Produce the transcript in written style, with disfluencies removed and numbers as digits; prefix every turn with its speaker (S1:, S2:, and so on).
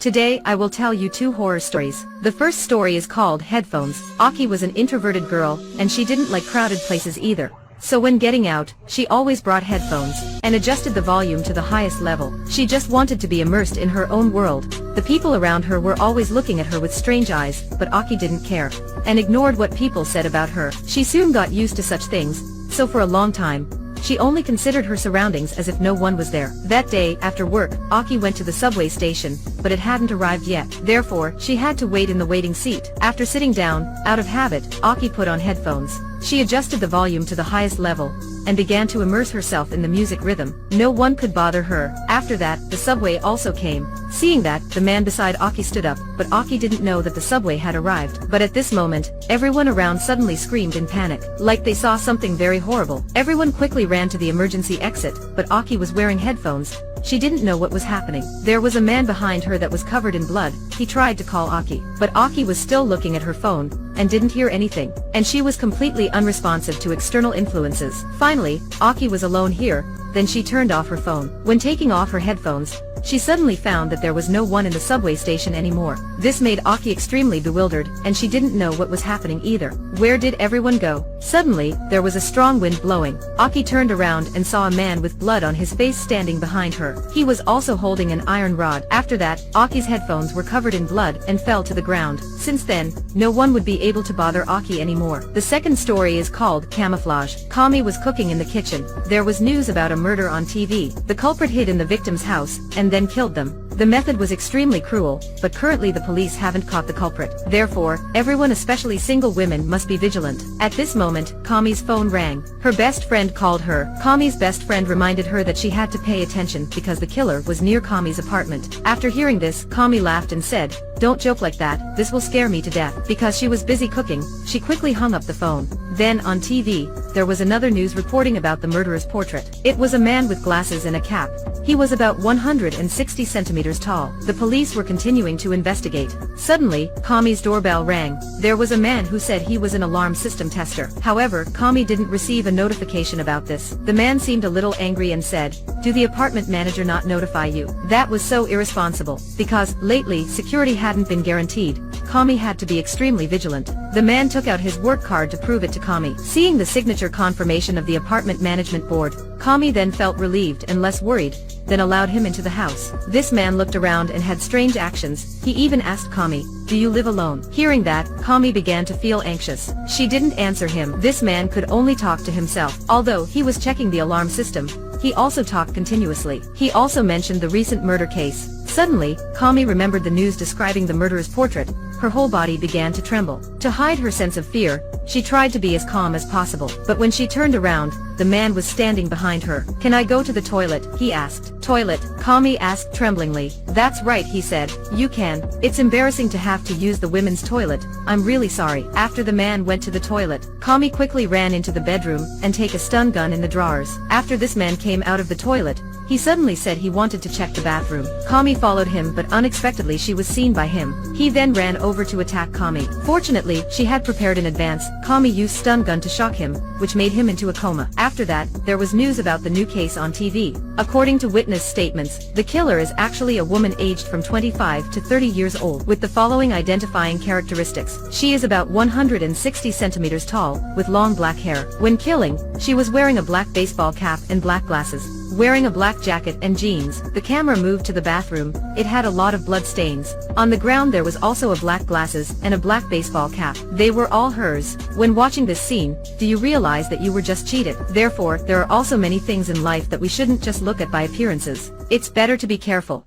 S1: Today I will tell you two horror stories. The first story is called Headphones. Aki was an introverted girl, and she didn't like crowded places either. So when getting out, she always brought headphones, and adjusted the volume to the highest level. She just wanted to be immersed in her own world. The people around her were always looking at her with strange eyes, but Aki didn't care, and ignored what people said about her. She soon got used to such things, so for a long time, she only considered her surroundings as if no one was there. That day, after work, Aki went to the subway station, but it hadn't arrived yet. Therefore, she had to wait in the waiting seat. After sitting down, out of habit, Aki put on headphones. She adjusted the volume to the highest level, and began to immerse herself in the music rhythm. No one could bother her. After that, the subway also came. Seeing that, the man beside Aki stood up, but Aki didn't know that the subway had arrived. But at this moment, everyone around suddenly screamed in panic, like they saw something very horrible. Everyone quickly ran to the emergency exit, but Aki was wearing headphones. She didn't know what was happening. There was a man behind her that was covered in blood. He tried to call Aki, but Aki was still looking at her phone, and didn't hear anything, and she was completely unresponsive to external influences. Finally, Aki was alone here, then she turned off her phone. When taking off her headphones, she suddenly found that there was no one in the subway station anymore. This made Aki extremely bewildered, and she didn't know what was happening either. Where did everyone go? Suddenly, there was a strong wind blowing. Aki turned around and saw a man with blood on his face standing behind her. He was also holding an iron rod. After that, Aki's headphones were covered in blood and fell to the ground. Since then, no one would be able to bother Aki anymore. The second story is called Camouflage. Kami was cooking in the kitchen. There was news about a murder on TV. The culprit hid in the victim's house, and then killed them. The method was extremely cruel, but currently the police haven't caught the culprit. Therefore, everyone, especially single women, must be vigilant. At this moment, Kami's phone rang. Her best friend called her. Kami's best friend reminded her that she had to pay attention because the killer was near Kami's apartment. After hearing this, Kami laughed and said, "Don't joke like that, this will scare me to death." Because she was busy cooking, she quickly hung up the phone. Then, on TV, there was another news reporting about the murderer's portrait. It was a man with glasses and a cap. He was about 160 centimeters tall. The police were continuing to investigate. Suddenly, Kami's doorbell rang. There was a man who said he was an alarm system tester. However, Kami didn't receive a notification about this. The man seemed a little angry and said, "Do the apartment manager not notify you?" That was so irresponsible. Because, lately, security hadn't been guaranteed. Kami had to be extremely vigilant. The man took out his work card to prove it to Kami. Seeing the signature confirmation of the apartment management board, Kami then felt relieved and less worried, then allowed him into the house. This man looked around and had strange actions. He even asked Kami, "Do you live alone?" Hearing that, Kami began to feel anxious. She didn't answer him. This man could only talk to himself. Although he was checking the alarm system, he also talked continuously. He also mentioned the recent murder case. Suddenly, Kami remembered the news describing the murderer's portrait. Her whole body began to tremble. To hide her sense of fear, she tried to be as calm as possible. But when she turned around, the man was standing behind her. "Can I go to the toilet?" he asked. "Toilet?" Kami asked tremblingly. "That's right," he said. "You can. It's embarrassing to have to use the women's toilet. I'm really sorry." After the man went to the toilet, Kami quickly ran into the bedroom and take a stun gun in the drawers. After this man came out of the toilet, he suddenly said he wanted to check the bathroom. Kami followed him, but unexpectedly she was seen by him. He then ran over to attack Kami. Fortunately, she had prepared in advance. Kami used stun gun to shock him, which made him into a coma. After that, there was news about the new case on TV. According to witness statements, the killer is actually a woman aged from 25 to 30 years old, with the following identifying characteristics. She is about 160 centimeters tall, with long black hair. When killing, she was wearing a black baseball cap and black glasses, wearing a black jacket and jeans. The camera moved to the bathroom. It had a lot of blood stains. On the ground there was also a black glasses and a black baseball cap. They were all hers. When watching this scene, do you realize that you were just cheated? Therefore, there are also many things in life that we shouldn't just look at by appearances. It's better to be careful.